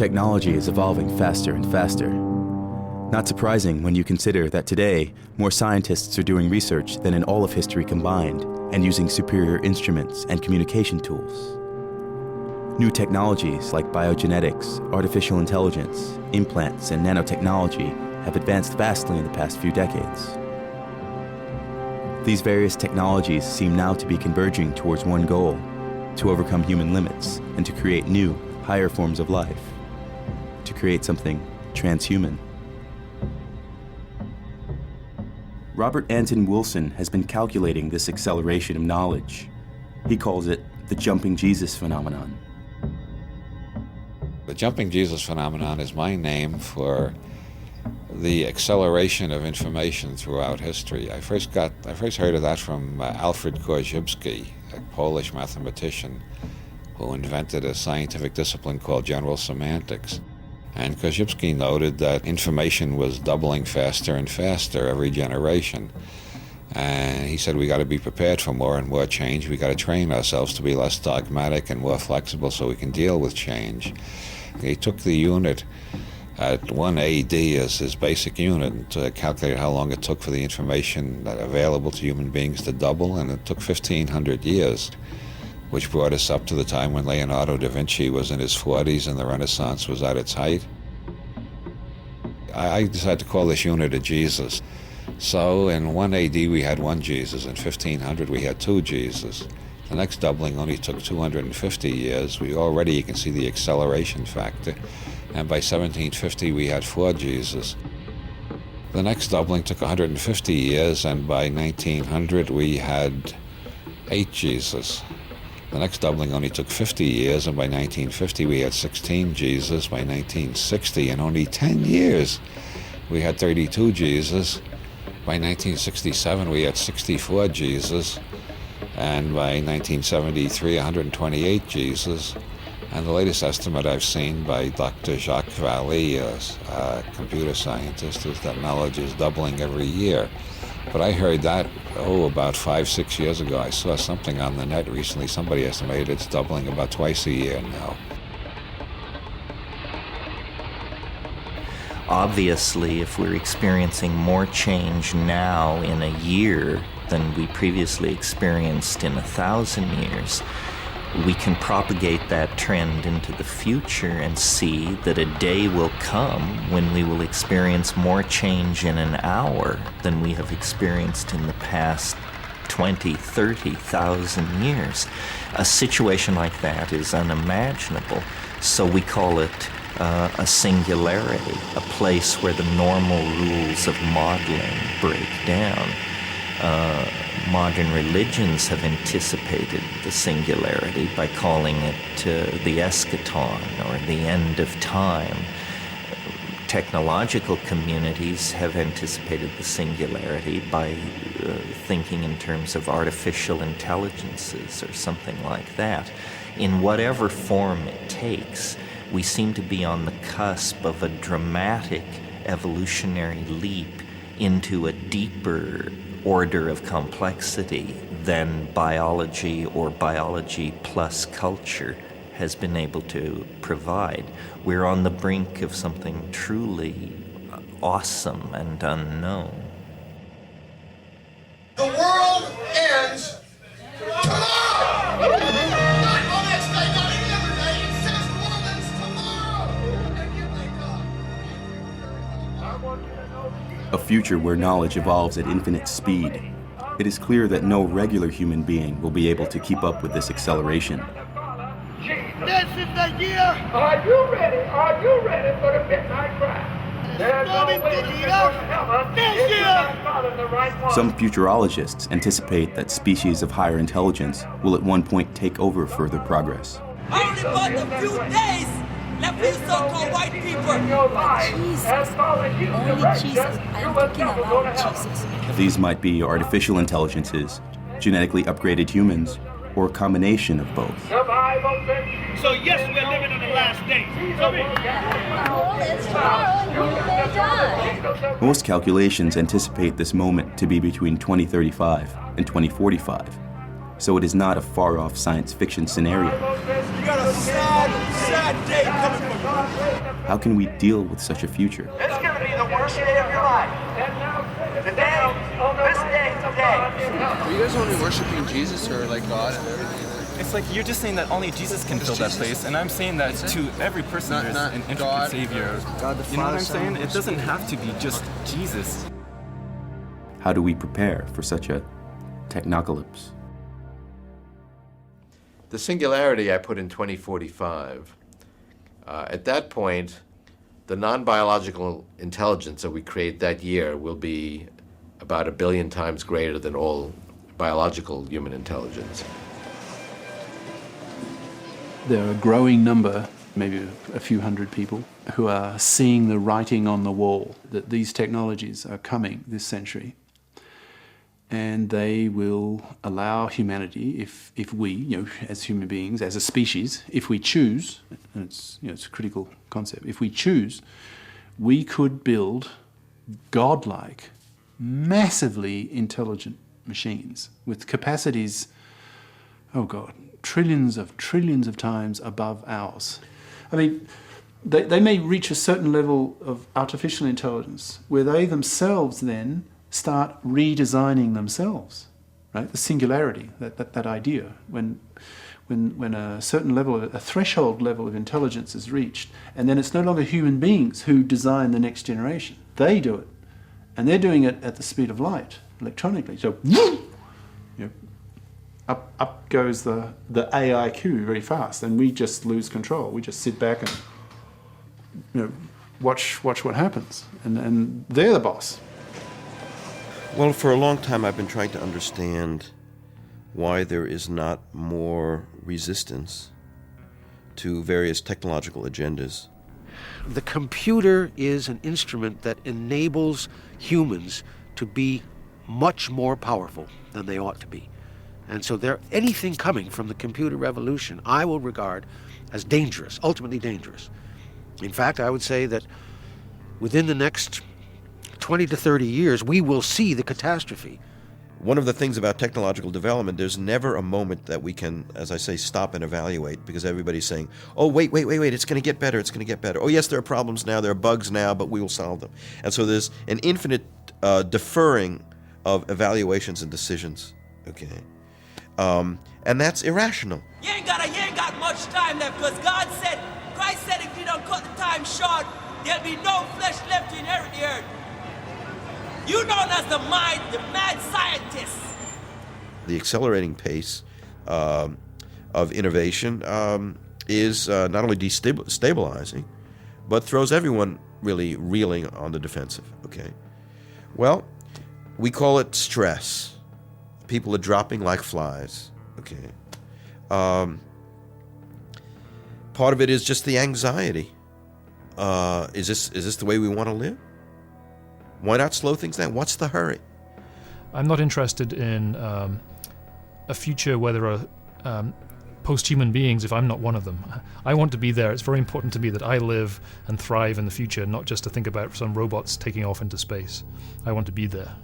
Technology is evolving faster and faster. Not surprising when you consider that today, more scientists are doing research than in all of history combined and using superior instruments and communication tools. New technologies like biogenetics, artificial intelligence, implants, and nanotechnology have advanced vastly in the past few decades. These various technologies seem now to be converging towards one goal: to overcome human limits and to create new, higher forms of life, to create something transhuman. Robert Anton Wilson has been calculating this acceleration of knowledge. He calls it the jumping Jesus phenomenon. The jumping Jesus phenomenon is my name for the acceleration of information throughout history. I first heard of that from Alfred Korzybski, a Polish mathematician who invented a scientific discipline called general semantics. And Korzybski noted that information was doubling faster and faster every generation. And he said we got to be prepared for more and more change. We got to train ourselves to be less dogmatic and more flexible so we can deal with change. He took the unit at 1 AD as his basic unit to calculate how long it took for the information available to human beings to double, and it took 1,500 years, which brought us up to the time when Leonardo da Vinci was in his 40s and the Renaissance was at its height. I decided to call this unit a Jesus. So in 1 AD we had one Jesus, in 1500 we had two Jesus. The next doubling only took 250 years. You can see the acceleration factor. And by 1750 we had four Jesus. The next doubling took 150 years, and by 1900 we had 8 Jesus. The next doubling only took 50 years, and by 1950 we had 16 Jesus. By 1960, in only 10 years, we had 32 Jesus. By 1967 we had 64 Jesus. And by 1973, 128 Jesus. And the latest estimate I've seen by Dr. Jacques Vallée, a computer scientist, is that knowledge is doubling every year. But I heard that, about 5-6 years ago. I saw something on the net recently. Somebody estimated it's doubling about twice a year now. Obviously, if we're experiencing more change now in a year than we previously experienced in 1,000 years, we can propagate that trend into the future and see that a day will come when we will experience more change in an hour than we have experienced in the past 20, 30,000 years. A situation like that is unimaginable, so we call it a singularity, a place where the normal rules of modeling break down. Modern religions have anticipated the singularity by calling it the eschaton, or the end of time. Technological communities have anticipated the singularity by thinking in terms of artificial intelligences or something like that. In whatever form it takes, we seem to be on the cusp of a dramatic evolutionary leap into a deeper order of complexity than biology or biology plus culture has been able to provide. We're on the brink of something truly awesome and unknown. The world ends tomorrow! Not on next day, not any other day. It says the world ends tomorrow! And you wake up. I want you to know. A future where knowledge evolves at infinite speed. It is clear that no regular human being will be able to keep up with this acceleration. This is the year! Are you ready? Are you ready for the midnight crash? There's no way you can go to heaven if you're not following the right one. Some futurologists anticipate that species of higher intelligence will at one point take over further progress. Only but a few days left for you so-called white people. Jesus. Only Jesus. I am talking about Jesus. These might be artificial intelligences, genetically upgraded humans, or a combination of both. So yes, we're living in the last days. It's tomorrow and you may die. Most calculations anticipate this moment to be between 2035 and 2045, so it is not a far-off science fiction scenario. You got a sad day coming from How can we deal with such a future? It's going to be the worst day of your life. Today, this day, today. Are you guys only worshiping Jesus or like God and everything? It's like you're just saying that only Jesus can fill that place, and I'm saying that to every person there's an intricate God, Savior. God the Father, you know what I'm saying? Son, It doesn't have to be just Jesus. How do we prepare for such a TechnoCalypse? The Singularity I put in 2045. At that point, the non-biological intelligence that we create that year will be about 1 billion times greater than all biological human intelligence. There are a growing number, maybe a few hundred people, who are seeing the writing on the wall that these technologies are coming this century. And they will allow humanity, if we, as human beings, as a species, if we choose, and it's a critical concept, if we choose, we could build godlike, massively intelligent machines with capacities, oh God, trillions of times above ours. I mean, they may reach a certain level of artificial intelligence where they themselves then start redesigning themselves, right? The singularity, that idea, when a certain level, a threshold level of intelligence is reached, and then it's no longer human beings who design the next generation. They do it, and they're doing it at the speed of light, electronically. So, up goes the AIQ very fast, and we just lose control. We just sit back and watch what happens, and they're the boss. Well, for a long time I've been trying to understand why there is not more resistance to various technological agendas. The computer is an instrument that enables humans to be much more powerful than they ought to be. And so anything coming from the computer revolution I will regard as dangerous, ultimately dangerous. In fact, I would say that within the next 20 to 30 years, we will see the catastrophe. One of the things about technological development, there's never a moment that we can, as I say, stop and evaluate, because everybody's saying, oh, wait, it's going to get better, it's going to get better. Oh, yes, there are problems now, there are bugs now, but we will solve them. And so there's an infinite deferring of evaluations and decisions, okay? And that's irrational. You ain't got much time left, because Christ said if you don't cut the time short, there'll be no flesh left to inherit the earth. You known as the mad scientist. The accelerating pace of innovation is not only destabilizing, but throws everyone really reeling on the defensive, okay? Well, we call it stress. People are dropping like flies, okay? Part of it is just the anxiety. Is this the way we want to live? Why not slow things down? What's the hurry? I'm not interested in a future where there are post-human beings if I'm not one of them. I want to be there. It's very important to me that I live and thrive in the future, not just to think about some robots taking off into space. I want to be there.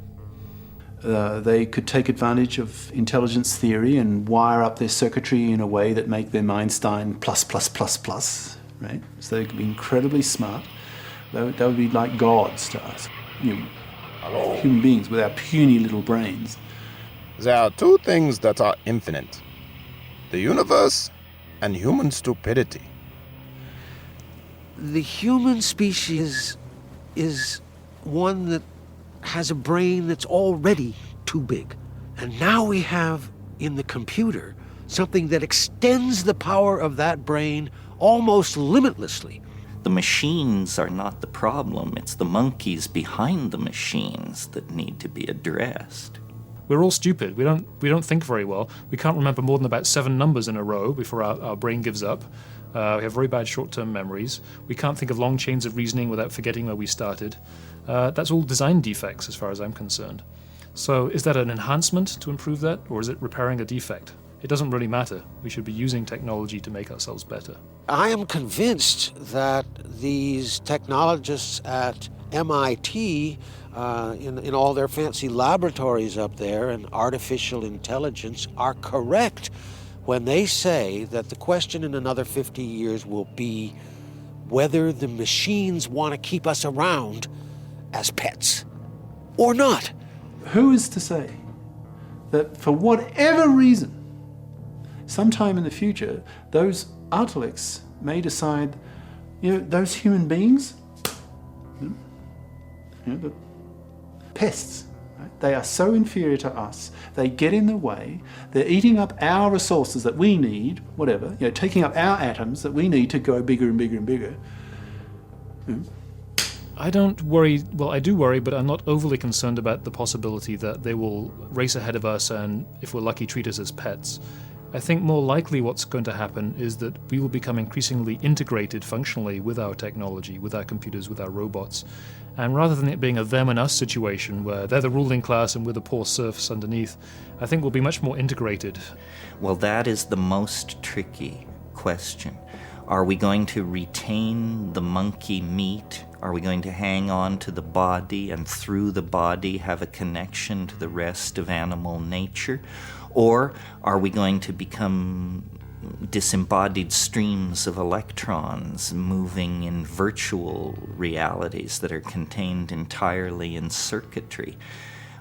They could take advantage of intelligence theory and wire up their circuitry in a way that make them Einstein plus, right? So they could be incredibly smart. They would be like gods to us. Human beings with our puny little brains. There are two things that are infinite: the universe and human stupidity. The human species is one that has a brain that's already too big. And now we have in the computer something that extends the power of that brain almost limitlessly. The machines are not the problem. It's the monkeys behind the machines that need to be addressed. We're all stupid. We don't think very well. We can't remember more than about 7 numbers in a row before our brain gives up. We have very bad short-term memories. We can't think of long chains of reasoning without forgetting where we started. That's all design defects as far as I'm concerned. So is that an enhancement to improve that, or is it repairing a defect? It doesn't really matter. We should be using technology to make ourselves better. I am convinced that these technologists at MIT, in all their fancy laboratories up there and artificial intelligence, are correct when they say that the question in another 50 years will be, whether the machines want to keep us around as pets or not. Who is to say that for whatever reason, sometime in the future, those Artalics may decide, those human beings, the pests, right? They are so inferior to us. They get in the way. They're eating up our resources that we need, whatever, taking up our atoms that we need to go bigger and bigger and bigger. I don't worry, well, I do worry, but I'm not overly concerned about the possibility that they will race ahead of us and, if we're lucky, treat us as pets. I think more likely what's going to happen is that we will become increasingly integrated functionally with our technology, with our computers, with our robots. And rather than it being a them and us situation where they're the ruling class and we're the poor serfs underneath, I think we'll be much more integrated. Well, that is the most tricky question. Are we going to retain the monkey meat? Are we going to hang on to the body and through the body have a connection to the rest of animal nature? Or are we going to become disembodied streams of electrons moving in virtual realities that are contained entirely in circuitry?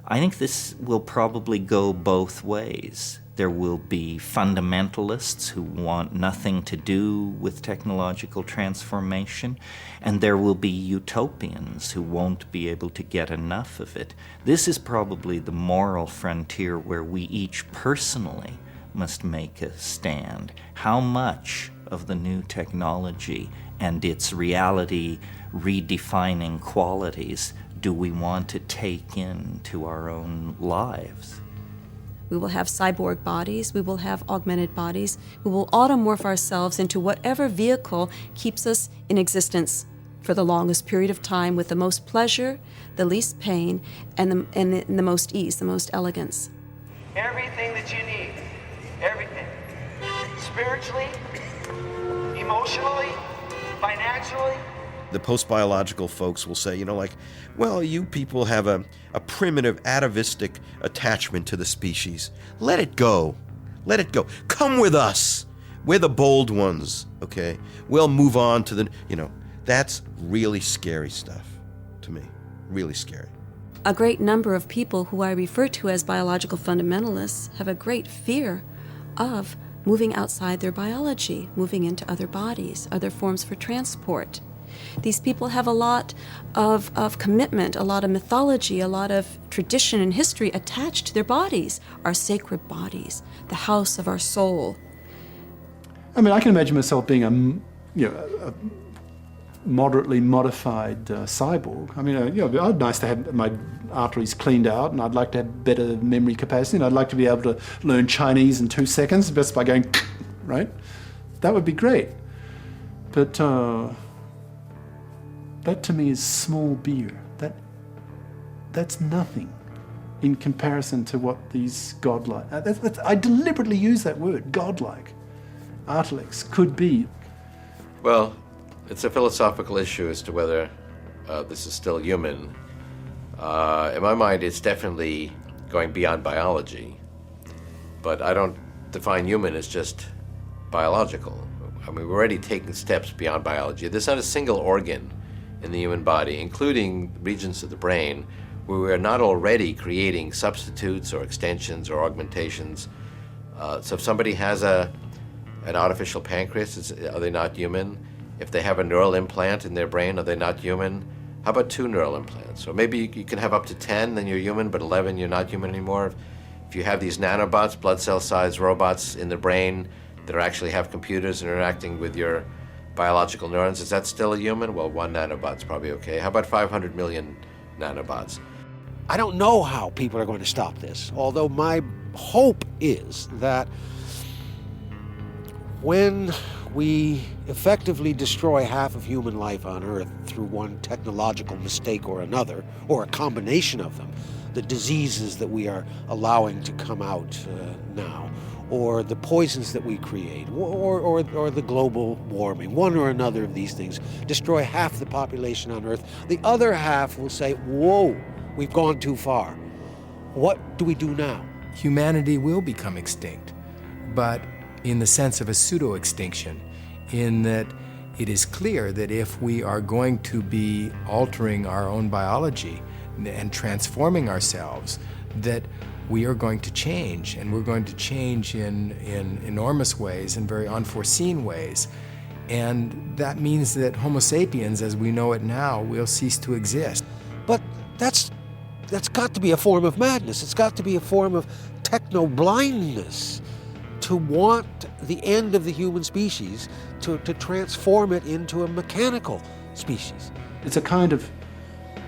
I think this will probably go both ways. There will be fundamentalists who want nothing to do with technological transformation, and there will be utopians who won't be able to get enough of it. This is probably the moral frontier where we each personally must make a stand. How much of the new technology and its reality redefining qualities do we want to take into our own lives? We will have cyborg bodies, we will have augmented bodies, we will automorph ourselves into whatever vehicle keeps us in existence for the longest period of time with the most pleasure, the least pain, and the most ease, the most elegance. Everything that you need, everything. Spiritually, emotionally, financially. The post-biological folks will say, well, you people have a primitive atavistic attachment to the species. Let it go. Let it go. Come with us. We're the bold ones, okay? We'll move on to that's really scary stuff to me. Really scary. A great number of people who I refer to as biological fundamentalists have a great fear of moving outside their biology, moving into other bodies, other forms for transport. These people have a lot of commitment, a lot of mythology, a lot of tradition and history attached to their bodies, our sacred bodies, the house of our soul. I mean, I can imagine myself being a moderately modified cyborg. I mean, it'd nice to have my arteries cleaned out, and I'd like to have better memory capacity, and I'd like to be able to learn Chinese in 2 seconds just by going, right? That would be great. But that to me is small beer. That's nothing in comparison to what these godlike, I deliberately use that word, godlike, Artalics could be. Well, it's a philosophical issue as to whether this is still human. In my mind, it's definitely going beyond biology, but I don't define human as just biological. I mean, we're already taking steps beyond biology. There's not a single organ in the human body, including regions of the brain, where we are not already creating substitutes or extensions or augmentations. So if somebody has an artificial pancreas, are they not human? If they have a neural implant in their brain, are they not human? How about 2 neural implants? Or maybe you can have up to 10, then you're human, but 11, you're not human anymore. If you have these nanobots, blood cell-sized robots in the brain that actually have computers interacting with your biological neurons, is that still a human? Well, 1 nanobot's probably okay. How about 500 million nanobots? I don't know how people are going to stop this, although my hope is that when we effectively destroy half of human life on Earth through one technological mistake or another, or a combination of them, the diseases that we are allowing to come out now, or the poisons that we create, or the global warming, one or another of these things, destroy half the population on Earth. The other half will say, whoa, we've gone too far. What do we do now? Humanity will become extinct, but in the sense of a pseudo-extinction, in that it is clear that if we are going to be altering our own biology and transforming ourselves, that we are going to change, and we're going to change in enormous ways, in very unforeseen ways. And that means that Homo sapiens, as we know it now, will cease to exist. But that's got to be a form of madness. It's got to be a form of techno-blindness to want the end of the human species, to transform it into a mechanical species. It's a kind of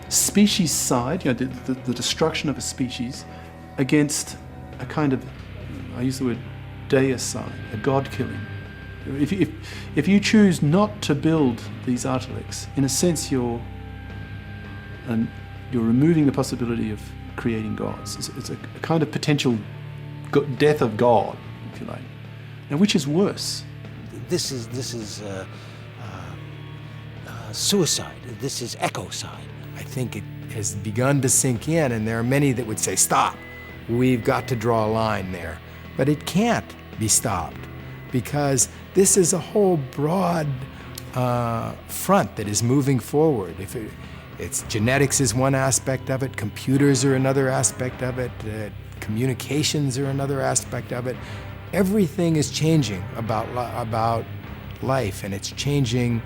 species-side, you know, the destruction of a species, against a kind of, I use the word deicide, a god-killing. If you choose not to build these artefacts, in a sense you're removing the possibility of creating gods. It's a kind of potential death of God, if you like. Now, which is worse? This is suicide. This is ecocide. I think it has begun to sink in, and there are many that would say, stop, we've got to draw a line there. But it can't be stopped, because this is a whole broad front that is moving forward. It's genetics is one aspect of it, computers are another aspect of it, communications are another aspect of it. Everything is changing about life, and it's changing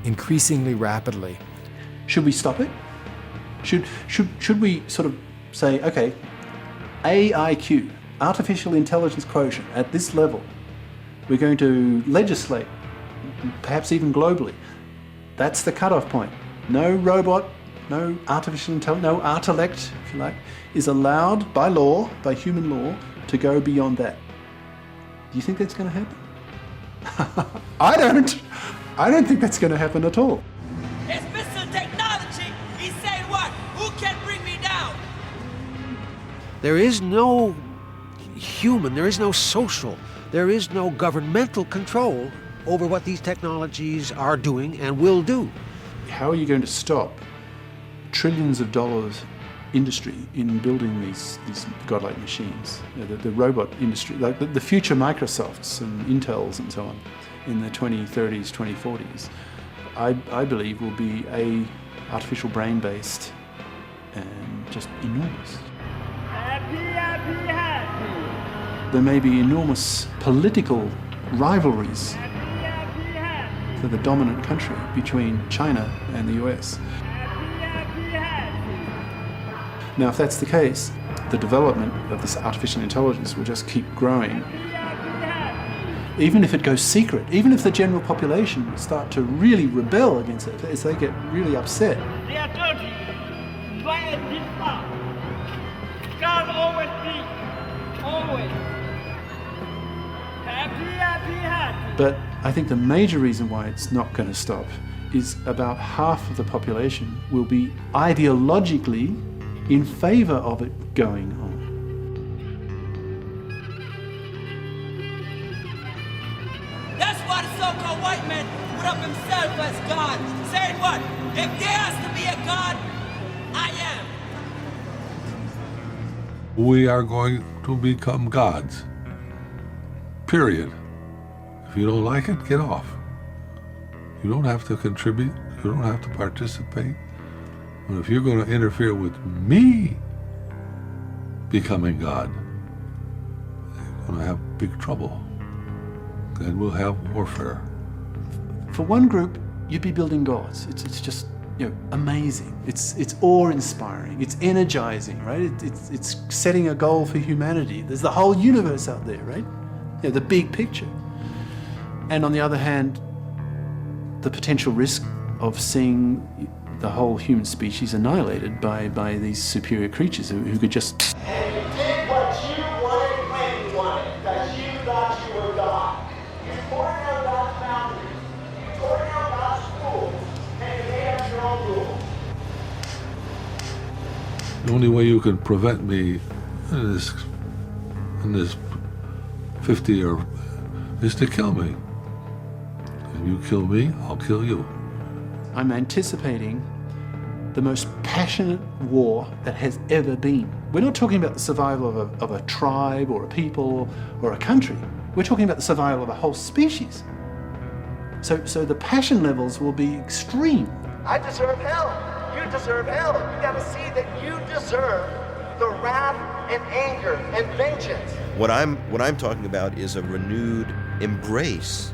increasingly rapidly. Should we stop it? Should we sort of say, okay, AIQ, artificial intelligence quotient, at this level, we're going to legislate, perhaps even globally. That's the cutoff point. No robot, no artificial intelligence, no artellect, if you like, is allowed by law, by human law, to go beyond that. Do you think that's going to happen? I don't think that's going to happen at all. It's Mr. Technology. He's saying what? Who can bring me down? There is no human, there is no social, there is no governmental control over what these technologies are doing and will do. How are you going to stop trillions of dollars industry in building these godlike machines? You know, the robot industry, like the future Microsofts and Intels and so on in the 2030s, 2040s, I believe will be artificial brain-based and just enormous. There may be enormous political rivalries for the dominant country between China and the US. Now, if that's the case, the development of this artificial intelligence will just keep growing. Even if it goes secret, even if the general population start to really rebel against it, as they get really upset. They are dirty. Try and this far. God always be. Always. Happy. But I think the major reason why it's not going to stop is about half of the population will be ideologically in favor of it going on. That's why the so-called white man put up himself as God, saying what? If there has to be a God, I am. We are going to become gods. Period. If you don't like it, get off. You don't have to contribute. You don't have to participate. But if you're going to interfere with me becoming God, you're going to have big trouble. And we'll have warfare. For one group, you'd be building gods. It's just, you know, amazing. It's awe-inspiring. It's energizing, right? It's setting a goal for humanity. There's the whole universe out there, right? You know, the big picture. And on the other hand, the potential risk of seeing the whole human species annihilated by these superior creatures who could just... And you did what you wanted when you wanted, because you thought you were God. You tore down God's boundaries. You tore down God's rules, and you made up your own rules. The only way you can prevent me in this 50 or is to kill me. If you kill me, I'll kill you. I'm anticipating the most passionate war that has ever been. We're not talking about the survival of a tribe or a people or a country. We're talking about the survival of a whole species. So the passion levels will be extreme. I deserve hell. You deserve hell. You gotta see that you deserve the wrath and anger and vengeance. What I'm talking about is a renewed embrace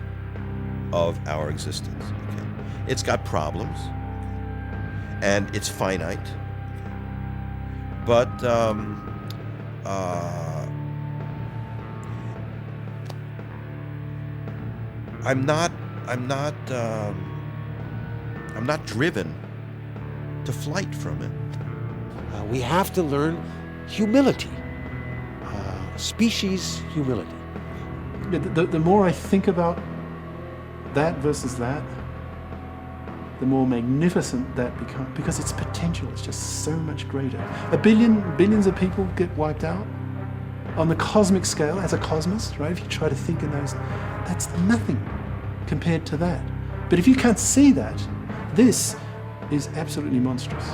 of our existence. Okay? It's got problems, and it's finite, but I'm not driven to flight from it. We have to learn humility, species humility. The more I think about that versus that, the more magnificent that becomes, because its potential is just so much greater. Billions of people get wiped out on the cosmic scale as a cosmos, right? If you try to think in those, that's nothing compared to that. But if you can't see that, this is absolutely monstrous.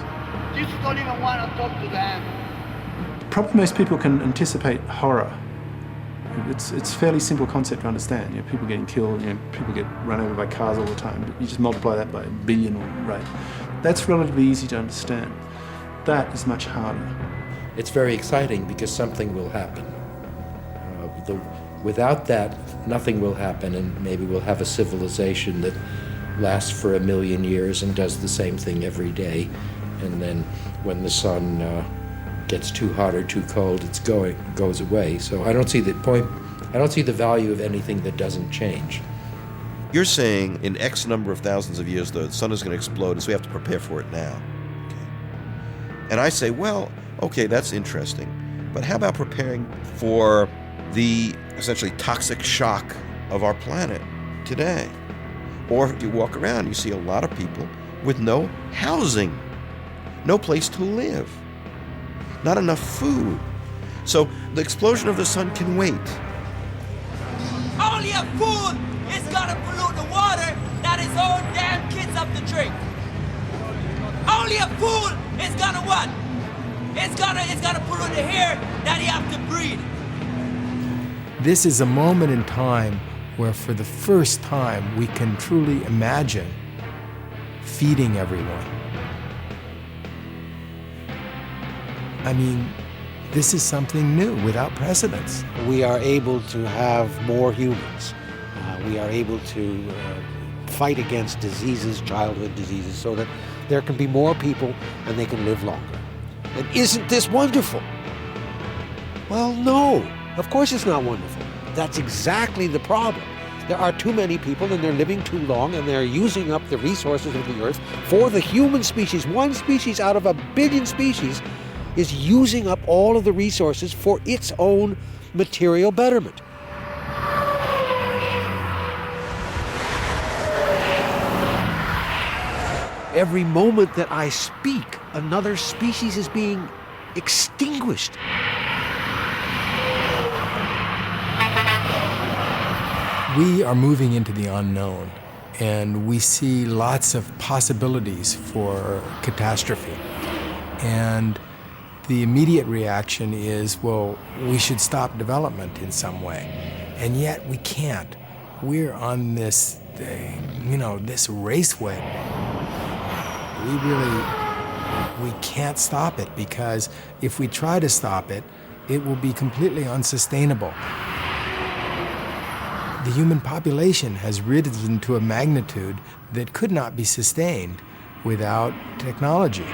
Jesus don't even want to talk to them. Probably most people can anticipate horror. It's a fairly simple concept to understand. You know, people getting killed, people get run over by cars all the time. But you just multiply that by a billion, right? That's relatively easy to understand. That is much harder. It's very exciting because something will happen. Without that, nothing will happen, and maybe we'll have a civilization that lasts for 1 million years and does the same thing every day. And then when the sun gets too hot or too cold, it goes away. So I don't see the point. I don't see the value of anything that doesn't change. You're saying in X number of thousands of years, the sun is going to explode, and so we have to prepare for it now. Okay. And I say, well, okay, that's interesting, but how about preparing for the essentially toxic shock of our planet today? Or if you walk around, you see a lot of people with no housing, no place to live, not enough food. So the explosion of the sun can wait. Only a fool is gonna pollute the water that his own damn kids have to drink. Only a fool is gonna what? It's gonna pollute the air that he have to breathe. This is a moment in time where for the first time we can truly imagine feeding everyone. I mean, this is something new without precedence. We are able to have more humans. We are able to fight against diseases, childhood diseases, so that there can be more people and they can live longer. And isn't this wonderful? Well, no. Of course it's not wonderful. That's exactly the problem. There are too many people and they're living too long and they're using up the resources of the earth for the human species. One species out of 1 billion species is using up all of the resources for its own material betterment. Every moment that I speak, another species is being extinguished. We are moving into the unknown, and we see lots of possibilities for catastrophe. And the immediate reaction is, well, we should stop development in some way. And yet we can't. We're on this, this raceway. We can't stop it, because if we try to stop it, it will be completely unsustainable. The human population has risen to a magnitude that could not be sustained without technology.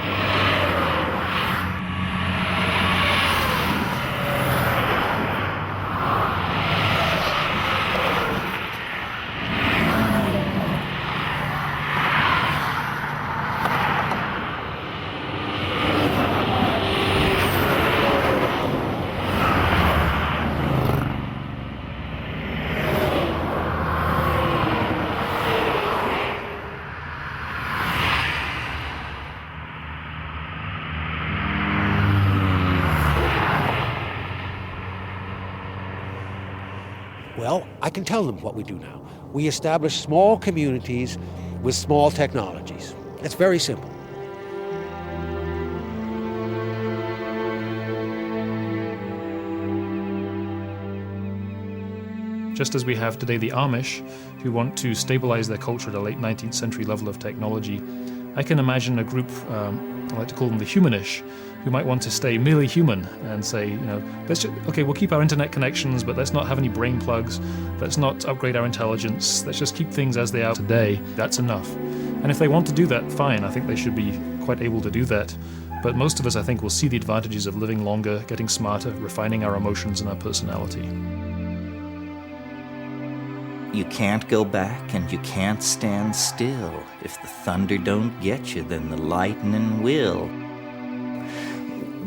Well, I can tell them what we do now. We establish small communities with small technologies. It's very simple. Just as we have today the Amish, who want to stabilize their culture at a late 19th century level of technology, I can imagine a group, I like to call them the humanish, who might want to stay merely human and say, we'll keep our internet connections, but let's not have any brain plugs, let's not upgrade our intelligence, let's just keep things as they are today. That's enough. And if they want to do that, fine, I think they should be quite able to do that. But most of us, I think, will see the advantages of living longer, getting smarter, refining our emotions and our personality. You can't go back and you can't stand still. If the thunder don't get you, then the lightning will.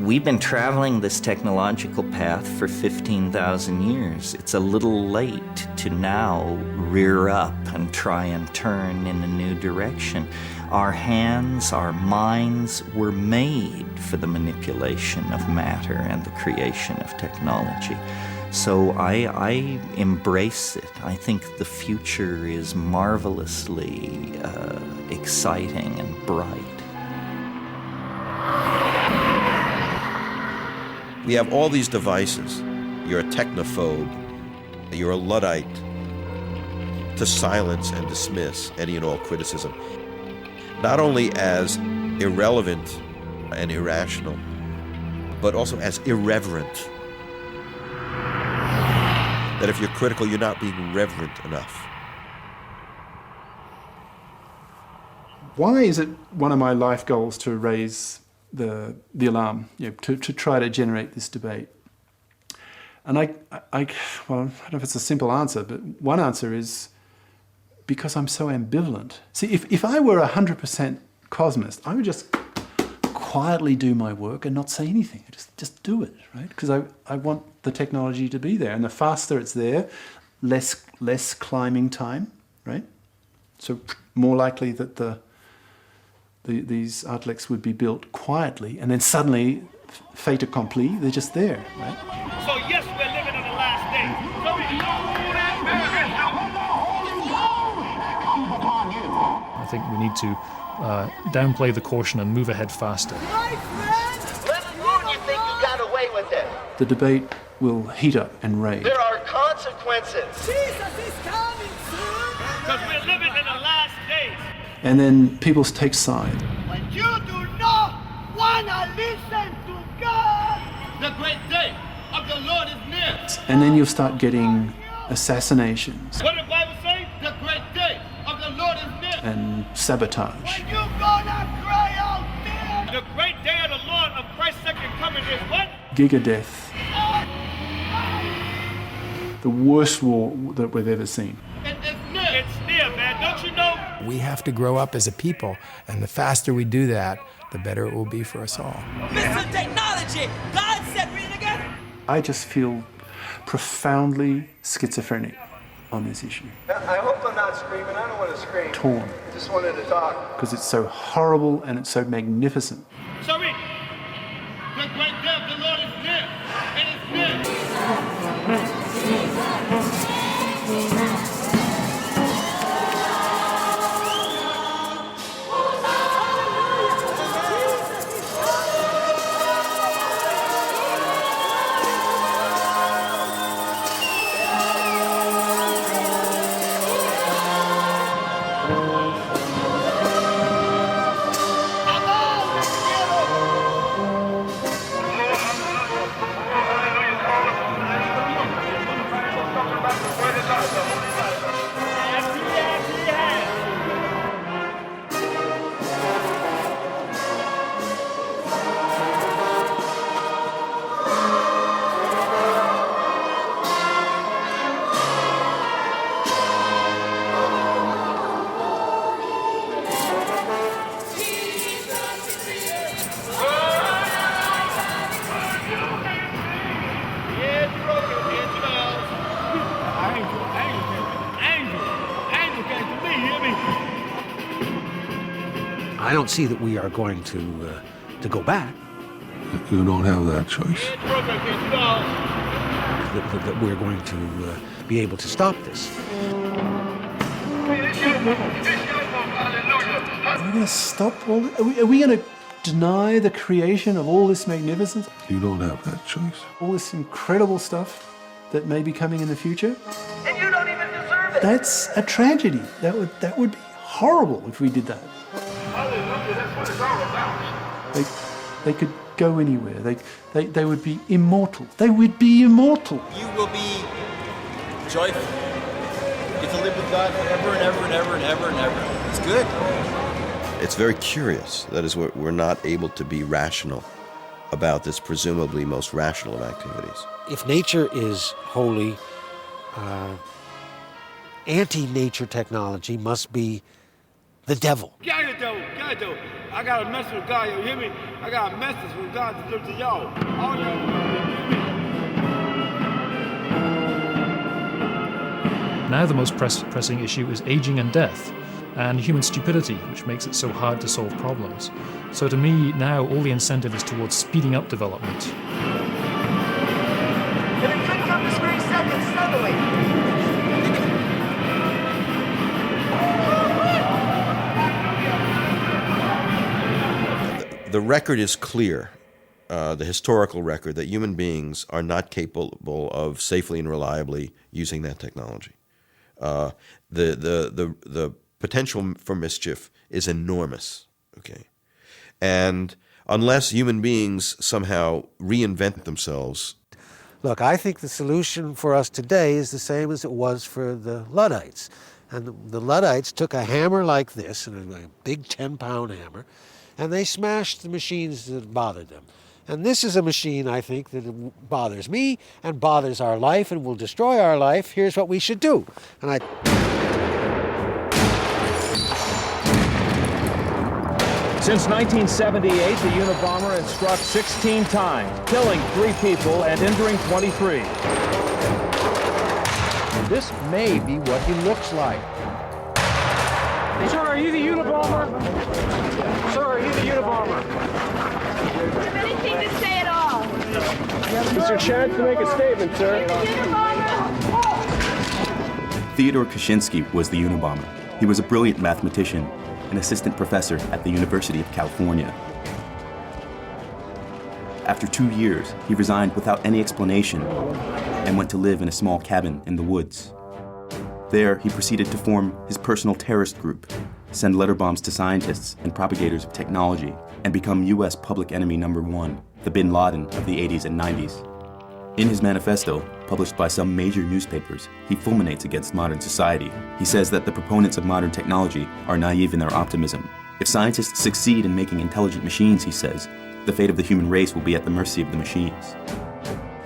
We've been traveling this technological path for 15,000 years. It's a little late to now rear up and try and turn in a new direction. Our hands, our minds were made for the manipulation of matter and the creation of technology. So I embrace it. I think the future is marvelously exciting and bright. We have all these devices. You're a technophobe, you're a Luddite, to silence and dismiss any and all criticism, not only as irrelevant and irrational, but also as irreverent. That if you're critical, you're not being reverent enough. Why is it one of my life goals to raise the alarm, to try to generate this debate? And I don't know if it's a simple answer, but one answer is because I'm so ambivalent. See, if I were 100% cosmist, I would just quietly do my work and not say anything. I just do it, right? Because I want the technology to be there, and the faster it's there, less climbing time, right? So more likely that these outlets would be built quietly, and then suddenly, fait accompli, they're just there, right? So yes, we're living in the last days. So I think we need to downplay the caution and move ahead faster. You think you got away with it? The debate will heat up and rage. There are consequences. Jesus is coming soon. Because we're living in the last days. And then people take side. When you do not want to listen to God, the great day of the Lord is near. And then you'll start getting assassinations What the Bible say? The great day of the Lord is near. and sabotage. You gonna cry out there. The great day of the Lord of Christ's second coming is what? Gigadeath. The worst war that we've ever seen. It's near, man. Don't you know? We have to grow up as a people, and the faster we do that, the better it will be for us all. Mr. Technology, God said, read it again. I just feel profoundly schizophrenic on this issue. I hope I'm not screaming. I don't want to scream. Torn. I just wanted to talk. Because it's so horrible and it's so magnificent. Sorry. The great day of the Lord is near. It is near. I don't see that we are going to go back. You don't have that choice. That we're going to be able to stop this. Are we going to stop all this? Are we going to deny the creation of all this magnificence? You don't have that choice. All this incredible stuff? that may be coming in the future, And you don't even deserve it. that's a tragedy. That would be horrible if we did that. Hallelujah, that's what it's all about. They could go anywhere. They would be immortal. They would be immortal. You will be joyful. You get to live with God forever and ever and ever and ever and ever. It's good. It's very curious. That is, we're not able to be rational about this presumably most rational of activities. If nature is holy, anti-nature technology must be the devil. Got it though. I got a message from God, you hear me? I got a message from God to give to y'all. All Now the most pressing issue is aging and death, and human stupidity, which makes it so hard to solve problems. So to me, now all the incentive is towards speeding up development. And it could come this very second, suddenly. The record is clear, the historical record, that human beings are not capable of safely and reliably using that technology. The potential for mischief is enormous, okay? And unless human beings somehow reinvent themselves. Look, I think the solution for us today is the same as it was for the Luddites. And the Luddites took a hammer like this, a big 10-pound hammer, and they smashed the machines that bothered them. And this is a machine, I think, that bothers me and bothers our life and will destroy our life. Here's what we should do. And Since 1978, the Unabomber has struck 16 times, killing 3 people and injuring 23. This may be what he looks like. Sir, are you the Unabomber? Sir, are you the Unabomber? Do you have anything to say at all? It's your chance to make a statement, sir. Theodore Kaczynski was the Unabomber. He was a brilliant mathematician, an assistant professor at the University of California. After 2 years, he resigned without any explanation and went to live in a small cabin in the woods. There, he proceeded to form his personal terrorist group, send letter bombs to scientists and propagators of technology, and become U.S. public enemy number 1, the Bin Laden of the 80s and 90s. In his manifesto, published by some major newspapers, he fulminates against modern society. He says that the proponents of modern technology are naive in their optimism. If scientists succeed in making intelligent machines, he says, the fate of the human race will be at the mercy of the machines.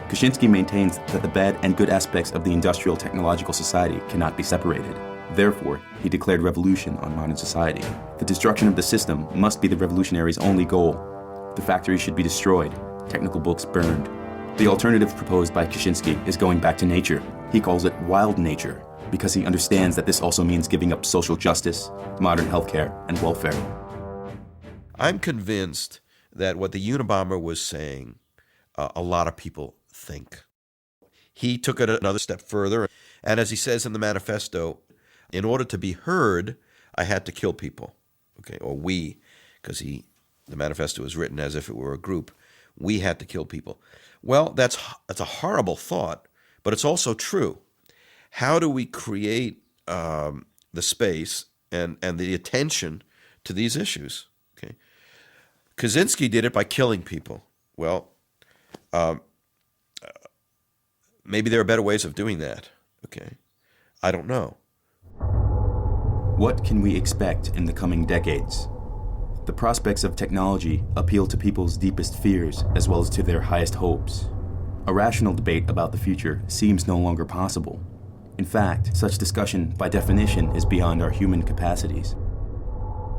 Kaczynski maintains that the bad and good aspects of the industrial technological society cannot be separated. Therefore, he declared revolution on modern society. The destruction of the system must be the revolutionary's only goal. The factories should be destroyed, technical books burned. The alternative proposed by Kaczynski is going back to nature. He calls it wild nature, because he understands that this also means giving up social justice, modern healthcare, and welfare. I'm convinced that what the Unabomber was saying, a lot of people think. He took it another step further, and as he says in the manifesto, in order to be heard, I had to kill people, okay, or we, because the manifesto was written as if it were a group. We had to kill people. Well, that's a horrible thought, but it's also true. How do we create the space and the attention to these issues? Okay, Kaczynski did it by killing people. Well, maybe there are better ways of doing that. Okay, I don't know. What can we expect in the coming decades? The prospects of technology appeal to people's deepest fears as well as to their highest hopes. A rational debate about the future seems no longer possible. In fact, such discussion, by definition, is beyond our human capacities.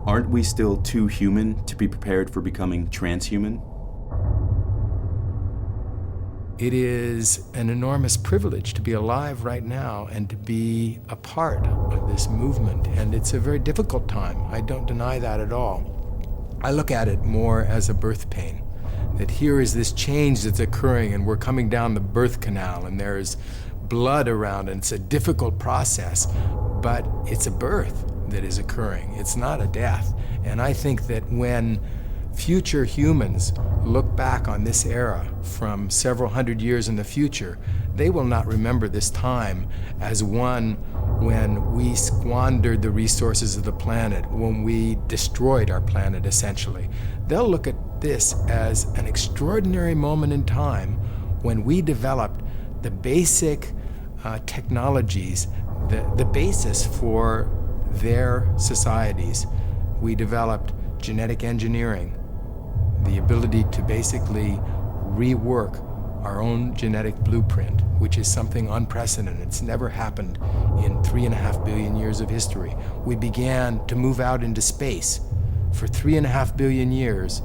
Aren't we still too human to be prepared for becoming transhuman? It is an enormous privilege to be alive right now and to be a part of this movement, and it's a very difficult time. I don't deny that at all. I look at it more as a birth pain, that here is this change that's occurring and we're coming down the birth canal and there's blood around and it's a difficult process, but it's a birth that is occurring. It's not a death. And I think that when future humans look back on this era from several hundred years in the future, they will not remember this time as one when we squandered the resources of the planet, when we destroyed our planet, essentially. They'll look at this as an extraordinary moment in time when we developed the basic technologies, the basis for their societies. We developed genetic engineering, the ability to basically rework our own genetic blueprint, which is something unprecedented. It's never happened in 3.5 billion years of history. We began to move out into space. For 3.5 billion years,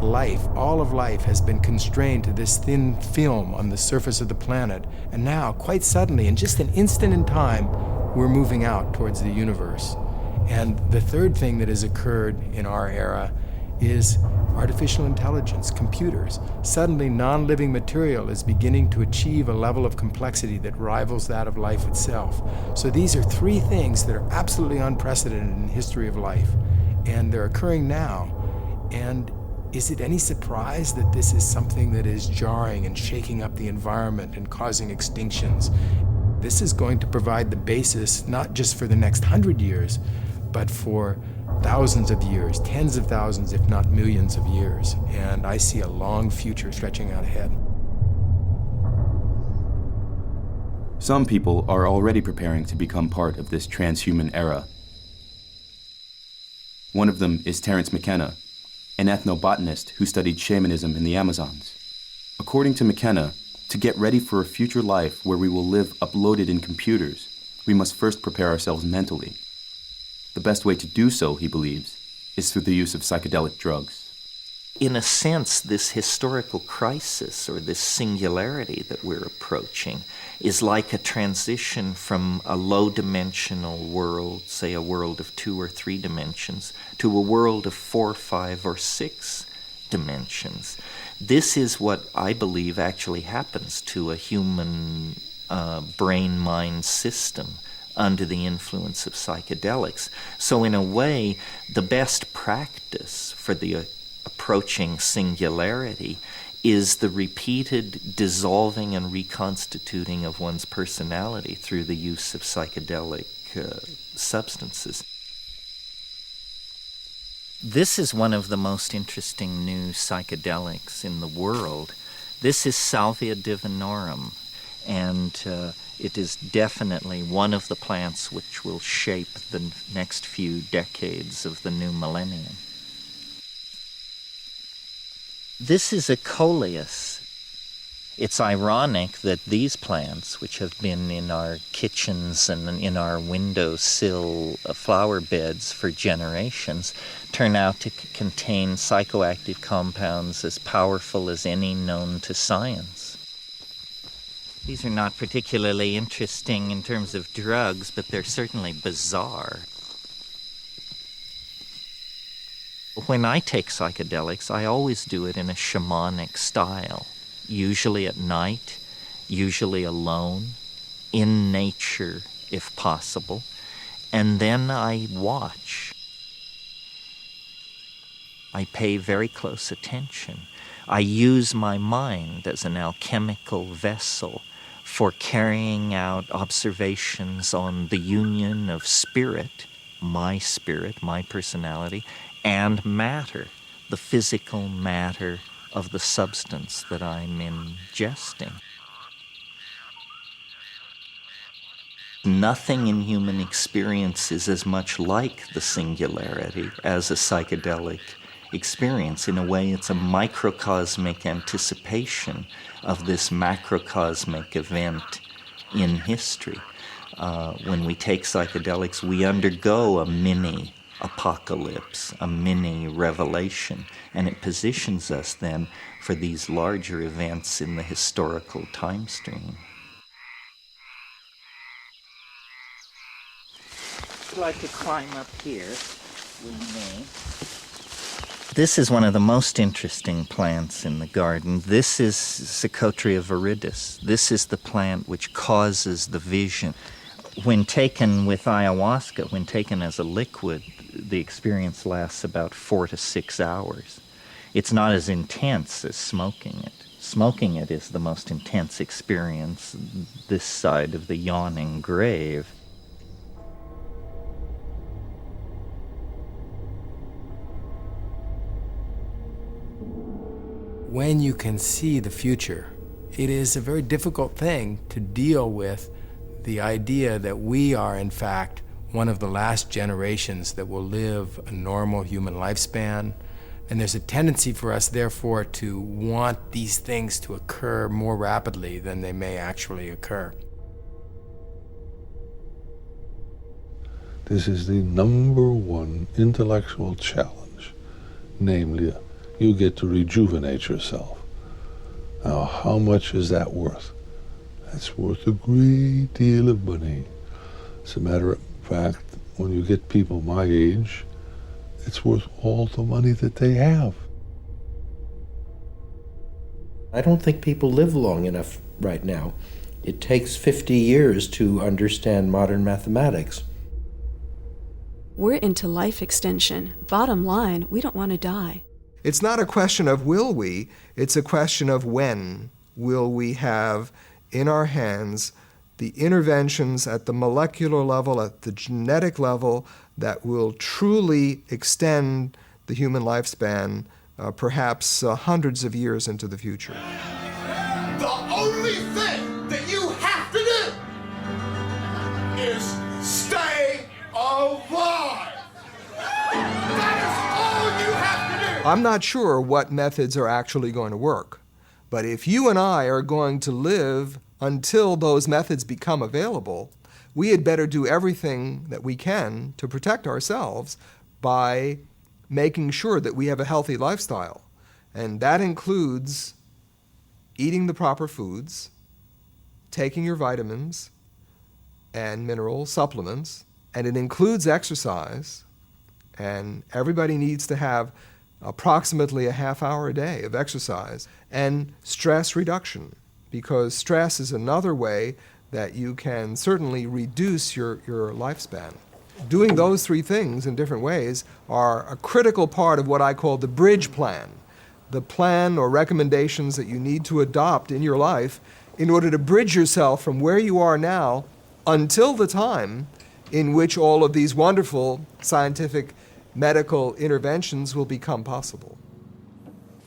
life, all of life, has been constrained to this thin film on the surface of the planet. And now, quite suddenly, in just an instant in time, we're moving out towards the universe. And the third thing that has occurred in our era is artificial intelligence, computers. Suddenly, non-living material is beginning to achieve a level of complexity that rivals that of life itself. So these are three things that are absolutely unprecedented in the history of life, and they're occurring now. And is it any surprise that this is something that is jarring and shaking up the environment and causing extinctions? This is going to provide the basis not just for the next 100 years, but for thousands of years, tens of thousands, if not millions of years. And I see a long future stretching out ahead. Some people are already preparing to become part of this transhuman era. One of them is Terence McKenna, an ethnobotanist who studied shamanism in the Amazons. According to McKenna, to get ready for a future life where we will live uploaded in computers, we must first prepare ourselves mentally. The best way to do so, he believes, is through the use of psychedelic drugs. In a sense, this historical crisis, or this singularity that we're approaching, is like a transition from a low-dimensional world, say a world of 2 or 3 dimensions, to a world of 4, 5, or 6 dimensions. This is what I believe actually happens to a human brain-mind system under the influence of psychedelics. So in a way, the best practice for the approaching singularity is the repeated dissolving and reconstituting of one's personality through the use of psychedelic substances. This is one of the most interesting new psychedelics in the world. This is Salvia divinorum, and it is definitely one of the plants which will shape the next few decades of the new millennium. This is a coleus. It's ironic that these plants, which have been in our kitchens and in our windowsill flower beds for generations, turn out to contain psychoactive compounds as powerful as any known to science. These are not particularly interesting in terms of drugs, but they're certainly bizarre. When I take psychedelics, I always do it in a shamanic style, usually at night, usually alone, in nature if possible, and then I watch. I pay very close attention. I use my mind as an alchemical vessel for carrying out observations on the union of spirit, my personality, and matter, the physical matter of the substance that I'm ingesting. Nothing in human experience is as much like the singularity as a psychedelic experience. In a way, it's a microcosmic anticipation of this macrocosmic event in history. When we take psychedelics, we undergo a mini apocalypse, a mini revelation, and it positions us then for these larger events in the historical time stream. If you'd like to climb up here, we may. This is one of the most interesting plants in the garden. This is Psychotria viridis. This is the plant which causes the vision. When taken with ayahuasca, when taken as a liquid, the experience lasts about 4 to 6 hours. It's not as intense as smoking it. Smoking it is the most intense experience this side of the yawning grave. When you can see the future, it is a very difficult thing to deal with the idea that we are, in fact, one of the last generations that will live a normal human lifespan. And there's a tendency for us, therefore, to want these things to occur more rapidly than they may actually occur. This is the number one intellectual challenge, namely, you get to rejuvenate yourself. Now, how much is that worth? That's worth a great deal of money. As a matter of fact, when you get people my age, it's worth all the money that they have. I don't think people live long enough right now. It takes 50 years to understand modern mathematics. We're into life extension. Bottom line, we don't want to die. It's not a question of will we, it's a question of when will we have in our hands the interventions at the molecular level, at the genetic level, that will truly extend the human lifespan, perhaps hundreds of years into the future. The only thing that you have to do is stay alive. That is all you have to do. I'm not sure what methods are actually going to work, but if you and I are going to live until those methods become available, we had better do everything that we can to protect ourselves by making sure that we have a healthy lifestyle. And that includes eating the proper foods, taking your vitamins and mineral supplements, and it includes exercise. And everybody needs to have approximately a half hour a day of exercise, and stress reduction, because stress is another way that you can certainly reduce your lifespan. Doing those three things in different ways are a critical part of what I call the bridge plan, the plan or recommendations that you need to adopt in your life in order to bridge yourself from where you are now until the time in which all of these wonderful scientific medical interventions will become possible.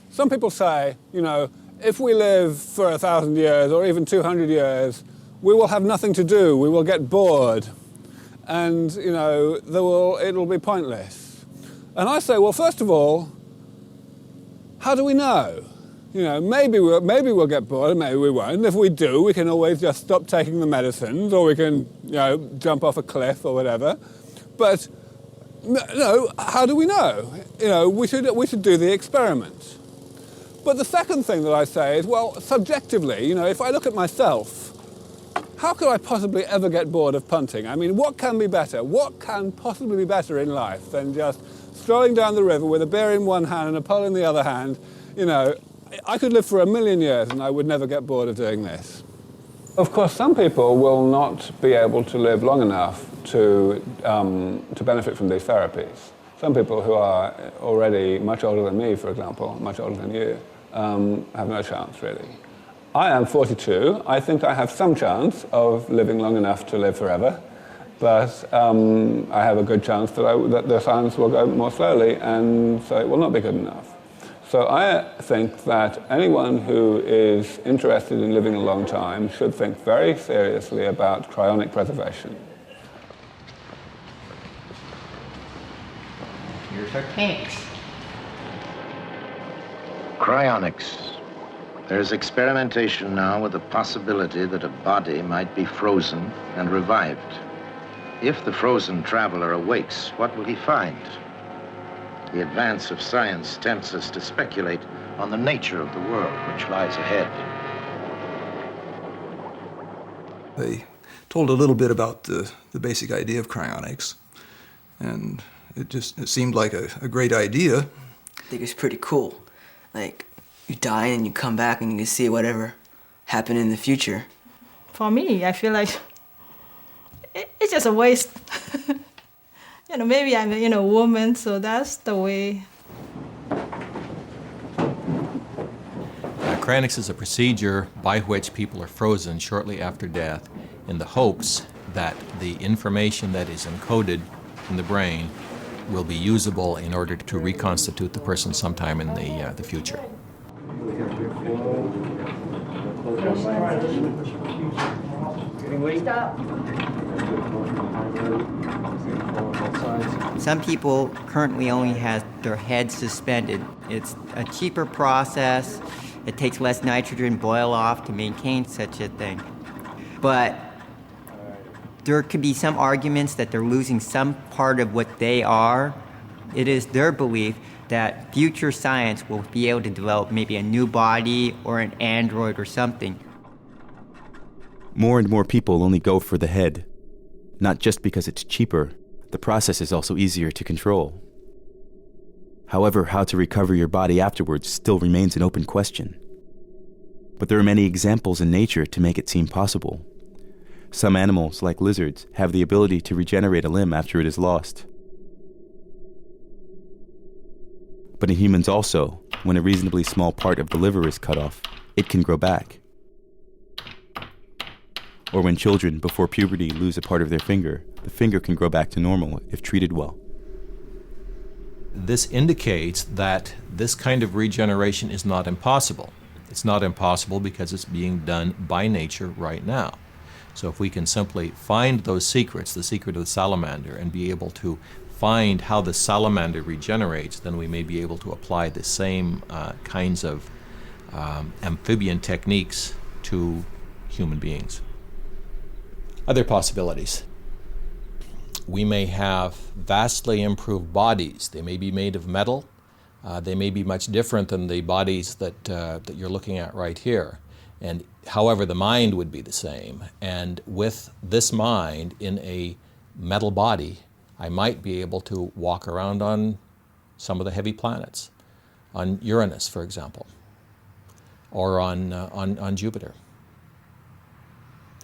Some people say, if we live for 1,000 years or even 200 years, we will have nothing to do, we will get bored, and it'll be pointless. And I say, well, first of all, how do we know? Maybe we'll get bored, maybe we won't. And if we do, we can always just stop taking the medicines, or we can, jump off a cliff or whatever. But no, how do we know? We should do the experiment. But the second thing that I say is, well, subjectively, if I look at myself, how could I possibly ever get bored of punting? I mean, what can be better? What can possibly be better in life than just strolling down the river with a beer in one hand and a pole in the other hand? I could live for 1,000,000 years and I would never get bored of doing this. Of course, some people will not be able to live long enough to benefit from these therapies. Some people who are already much older than me, for example, much older than you, have no chance, really. I am 42. I think I have some chance of living long enough to live forever, but I have a good chance that the science will go more slowly, and so it will not be good enough. So I think that anyone who is interested in living a long time should think very seriously about cryonic preservation. Here's our tanks. Cryonics. There's experimentation now with the possibility that a body might be frozen and revived. If the frozen traveler awakes, what will he find? The advance of science tempts us to speculate on the nature of the world which lies ahead. They told a little bit about the basic idea of cryonics, and it seemed like a great idea. I think it's pretty cool. Like, you die and you come back and you can see whatever happened in the future. For me, I feel like it's just a waste. Maybe I'm a woman, so that's the way. Cryonics is a procedure by which people are frozen shortly after death in the hopes that the information that is encoded in the brain will be usable in order to reconstitute the person sometime in the future. Some people currently only have their head suspended. It's a cheaper process. It takes less nitrogen boil off to maintain such a thing. But there could be some arguments that they're losing some part of what they are. It is their belief that future science will be able to develop maybe a new body or an android or something. More and more people only go for the head. Not just because it's cheaper, the process is also easier to control. However, how to recover your body afterwards still remains an open question. But there are many examples in nature to make it seem possible. Some animals, like lizards, have the ability to regenerate a limb after it is lost. But in humans also, when a reasonably small part of the liver is cut off, it can grow back. Or when children, before puberty, lose a part of their finger, the finger can grow back to normal if treated well. This indicates that this kind of regeneration is not impossible. It's not impossible because it's being done by nature right now. So if we can simply find those secrets, the secret of the salamander, and be able to find how the salamander regenerates, then we may be able to apply the same kinds of amphibian techniques to human beings. Other possibilities. We may have vastly improved bodies. They may be made of metal. They may be much different than the bodies that you're looking at right here. And however, the mind would be the same. And with this mind in a metal body, I might be able to walk around on some of the heavy planets, on Uranus, for example, or on Jupiter.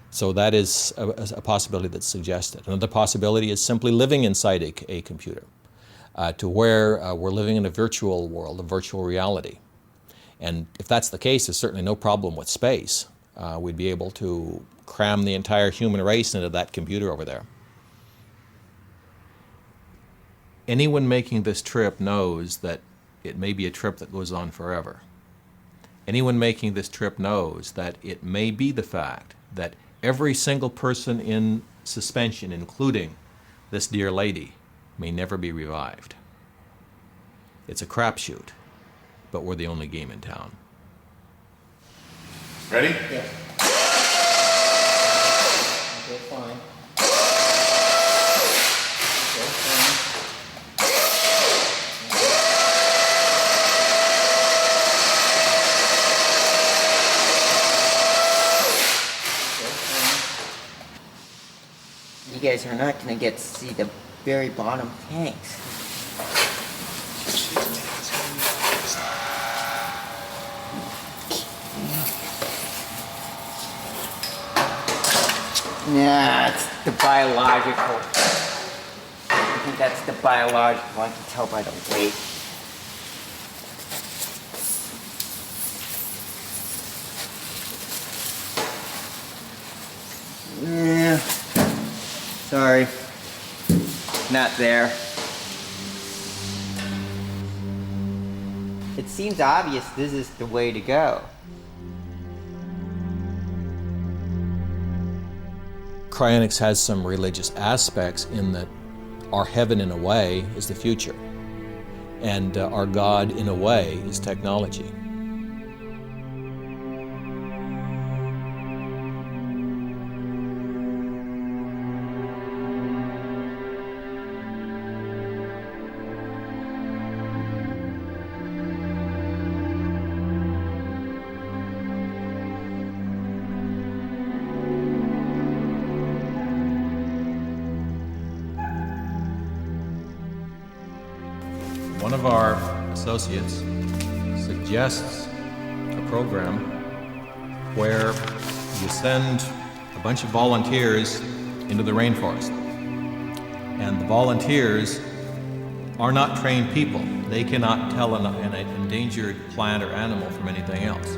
So that is a possibility that's suggested. Another possibility is simply living inside a computer, to where we're living in a virtual world, a virtual reality. And if that's the case, there's certainly no problem with space. We'd be able to cram the entire human race into that computer over there. Anyone making this trip knows that it may be a trip that goes on forever. Anyone making this trip knows that it may be the fact that every single person in suspension, including this dear lady, may never be revived. It's a crapshoot, but we're the only game in town. Ready? Yeah. Go fine. Go fine. You guys are not going to get to see the very bottom tanks. Nah, it's the biological. I think that's the biological. I can tell by the weight. Yeah. Sorry. Not there. It seems obvious this is the way to go. Cryonics has some religious aspects in that our heaven, in a way, is the future, and our God, in a way, is technology. One of our associates suggests a program where you send a bunch of volunteers into the rainforest. And the volunteers are not trained people. They cannot tell an endangered plant or animal from anything else.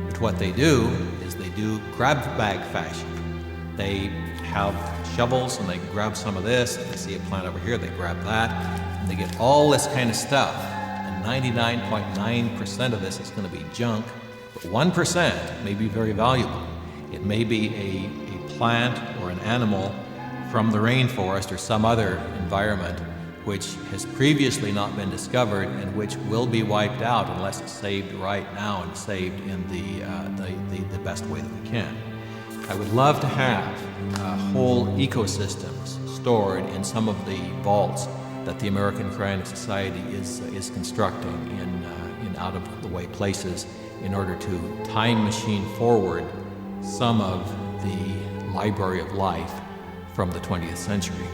But what they do is they do grab bag fashion. They have shovels and they grab some of this, and they see a plant over here, they grab that, and they get all this kind of stuff. And 99.9% of this is going to be junk, but 1% may be very valuable. It may be a plant or an animal from the rainforest or some other environment which has previously not been discovered and which will be wiped out unless it's saved right now and saved in the best way that we can. I would love to have whole ecosystems stored in some of the vaults that the American Cryonic Society is constructing in out-of-the-way places in order to time machine forward some of the library of life from the 20th century.